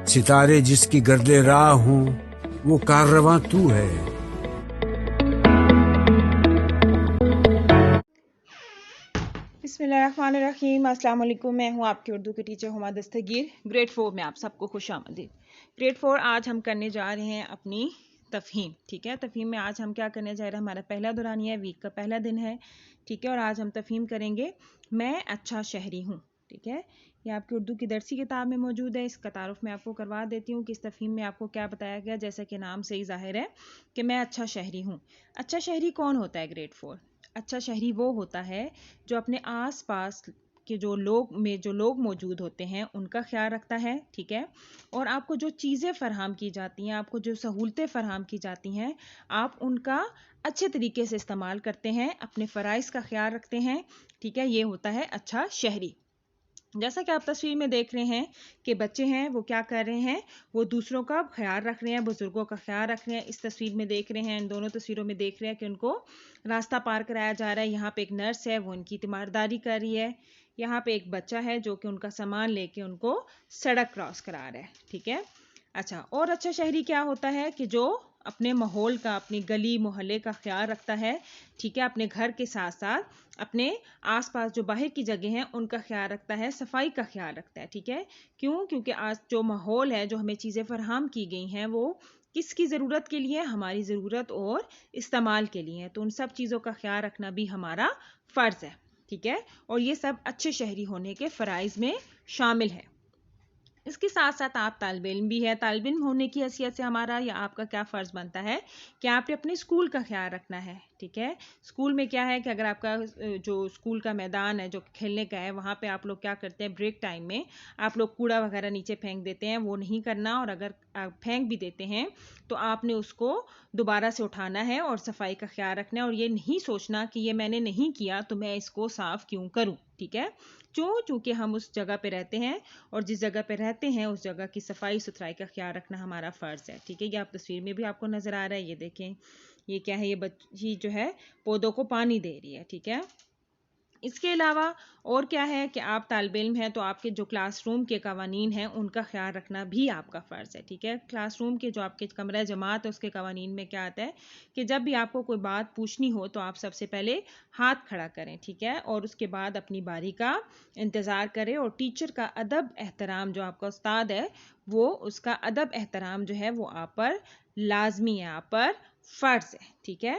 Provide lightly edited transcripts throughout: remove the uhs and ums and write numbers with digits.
ستارے جس کی گرد راہ ہوں وہ کاررواں تو ہے. بسم اللہ الرحمن الرحیم. السلام علیکم. میں ہوں آپ کی اردو کے ٹیچر ہما دستگیر. گریڈ 4 میں آپ سب کو خوش آمدید. گریڈ 4 آج ہم کرنے جا رہے ہیں اپنی تفہیم. ٹھیک ہے, تفہیم میں آج ہم کیا کرنے جا رہے ہیں, ہمارا پہلا دورانیہ ہے, ویک کا پہلا دن ہے. ٹھیک ہے, اور آج ہم تفہیم کریں گے میں اچھا شہری ہوں. ٹھیک ہے, یہ آپ کی اردو کی درسی کتاب میں موجود ہے. اس کا تعارف میں آپ کو کروا دیتی ہوں کہ اس تفہیم میں آپ کو کیا بتایا گیا. جیسا کہ نام سے ہی ظاہر ہے کہ میں اچھا شہری ہوں. اچھا شہری کون ہوتا ہے گریڈ 4؟ اچھا شہری وہ ہوتا ہے جو اپنے آس پاس کے جو لوگ موجود ہوتے ہیں ان کا خیال رکھتا ہے. ٹھیک ہے, اور آپ کو جو چیزیں فراہم کی جاتی ہیں, آپ کو جو سہولتیں فراہم کی جاتی ہیں, آپ ان کا اچھے طریقے سے استعمال کرتے ہیں, اپنے فرائض کا خیال رکھتے ہیں. ٹھیک ہے, یہ ہوتا ہے اچھا شہری. جیسا کہ آپ تصویر میں دیکھ رہے ہیں کہ بچے ہیں وہ کیا کر رہے ہیں, وہ دوسروں کا خیال رکھ رہے ہیں, بزرگوں کا خیال رکھ رہے ہیں. اس تصویر میں دیکھ رہے ہیں, ان دونوں تصویروں میں دیکھ رہے ہیں کہ ان کو راستہ پار کرایا جا رہا ہے. یہاں پہ ایک نرس ہے, وہ ان کی تیمارداری کر رہی ہے. یہاں پہ ایک بچہ ہے جو کہ ان کا سامان لے کے ان کو سڑک کراس کرا رہا ہے. ٹھیک ہے, اچھا, اور اچھا شہری کیا ہوتا ہے کہ جو اپنے ماحول کا, اپنی گلی محلے کا خیال رکھتا ہے. ٹھیک ہے, اپنے گھر کے ساتھ ساتھ اپنے آس پاس جو باہر کی جگہ ہیں ان کا خیال رکھتا ہے, صفائی کا خیال رکھتا ہے. ٹھیک ہے, کیونکہ آج جو ماحول ہے, جو ہمیں چیزیں فراہم کی گئی ہیں, وہ کس کی ضرورت کے لیے, ہماری ضرورت اور استعمال کے لیے. تو ان سب چیزوں کا خیال رکھنا بھی ہمارا فرض ہے. ٹھیک ہے, اور یہ سب اچھے شہری ہونے کے فرائض میں شامل ہے. اس کے ساتھ ساتھ آپ طالب علم بھی ہے. طالب علم ہونے کی حیثیت سے ہمارا یا آپ کا کیا فرض بنتا ہے کہ آپ نے اپنے اسکول کا خیال رکھنا ہے. ٹھیک ہے, اسکول میں کیا ہے کہ اگر آپ کا جو اسکول کا میدان ہے جو کھیلنے کا ہے, وہاں پہ آپ لوگ کیا کرتے ہیں, بریک ٹائم میں آپ لوگ کوڑا وغیرہ نیچے پھینک دیتے ہیں. وہ نہیں کرنا, اور اگر آپ پھینک بھی دیتے ہیں تو آپ نے اس کو دوبارہ سے اٹھانا ہے اور صفائی کا خیال رکھنا ہے, اور یہ نہیں سوچنا کہ یہ میں نے نہیں کیا تو میں اس کو صاف کیوں کروں. ٹھیک ہے, چونکہ ہم اس جگہ پہ رہتے ہیں, اور جس جگہ پہ رہتے ہیں اس جگہ کی صفائی ستھرائی کا خیال رکھنا ہمارا فرض ہے. ٹھیک ہے, یہ آپ تصویر میں بھی آپ کو نظر آ رہا ہے. یہ دیکھیں, یہ کیا ہے, یہ بچی جو ہے پودوں کو پانی دے رہی ہے. ٹھیک ہے, اس کے علاوہ اور کیا ہے کہ آپ طالب علم ہیں تو آپ کے جو کلاس روم کے قوانین ہیں ان کا خیال رکھنا بھی آپ کا فرض ہے. ٹھیک ہے, کلاس روم کے جو آپ کے کمرہ جماعت ہے اس کے قوانین میں کیا آتا ہے کہ جب بھی آپ کو کوئی بات پوچھنی ہو تو آپ سب سے پہلے ہاتھ کھڑا کریں. ٹھیک ہے, اور اس کے بعد اپنی باری کا انتظار کریں, اور ٹیچر کا ادب احترام, جو آپ کا استاد ہے وہ اس کا ادب احترام جو ہے وہ آپ پر لازمی ہے, آپ پر فرض ہے. ٹھیک ہے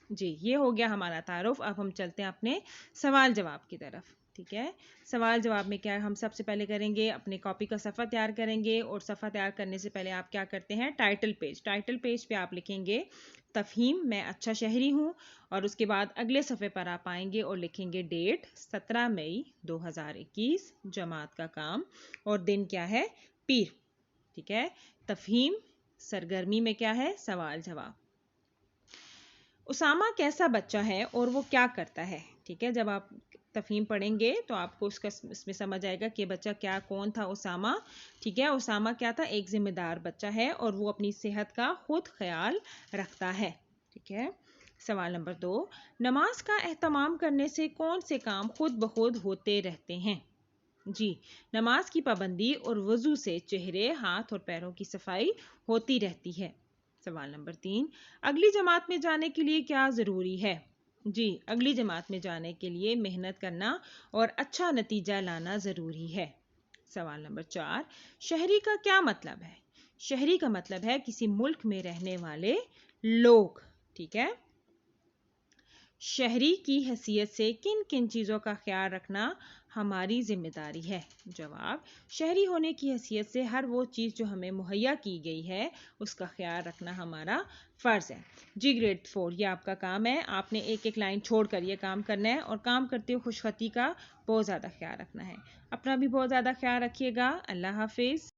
جی, یہ ہو گیا ہمارا تعارف. اب ہم چلتے ہیں اپنے سوال جواب کی طرف. ٹھیک ہے, سوال جواب میں کیا ہم سب سے پہلے کریں گے, اپنے کاپی کا صفحہ تیار کریں گے, اور صفحہ تیار کرنے سے پہلے آپ کیا کرتے ہیں, ٹائٹل پیج پہ آپ لکھیں گے تفہیم میں اچھا شہری ہوں, اور اس کے بعد اگلے صفحے پر آپ آئیں گے اور لکھیں گے ڈیٹ 17 مئی 2021, جماعت کا کام, اور دن کیا ہے, پیر. ٹھیک ہے, تفہیم سرگرمی میں کیا ہے, سوال جواب. اسامہ کیسا بچہ ہے اور وہ کیا کرتا ہے. ٹھیک ہے, جب آپ تفہیم پڑھیں گے تو آپ کو اس میں سمجھ آئے گا کہ بچہ کون تھا, اسامہ. ٹھیک ہے, اسامہ کیا تھا, ایک ذمہ دار بچہ ہے, اور وہ اپنی صحت کا خود خیال رکھتا ہے. ٹھیک ہے, سوال نمبر 2, نماز کا اہتمام کرنے سے کون سے کام خود بخود ہوتے رہتے ہیں. جی, نماز کی پابندی اور وضو سے چہرے, ہاتھ اور پیروں کی صفائی ہوتی رہتی ہے. سوال نمبر 3, اگلی جماعت میں جانے کے لیے کیا ضروری ہے. جی, اگلی جماعت میں جانے کے لیے محنت کرنا اور اچھا نتیجہ لانا ضروری ہے. سوال نمبر 4, شہری کا کیا مطلب ہے. شہری کا مطلب ہے کسی ملک میں رہنے والے لوگ. ٹھیک ہے, شہری کی حیثیت سے کن کن چیزوں کا خیال رکھنا ہماری ذمہ داری ہے. جواب, شہری ہونے کی حیثیت سے ہر وہ چیز جو ہمیں مہیا کی گئی ہے اس کا خیال رکھنا ہمارا فرض ہے. جی گریڈ 4, یہ آپ کا کام ہے. آپ نے ایک ایک لائن چھوڑ کر یہ کام کرنا ہے, اور کام کرتے ہوئے خوش خطی کا بہت زیادہ خیال رکھنا ہے. اپنا بھی بہت زیادہ خیال رکھیے گا. اللہ حافظ.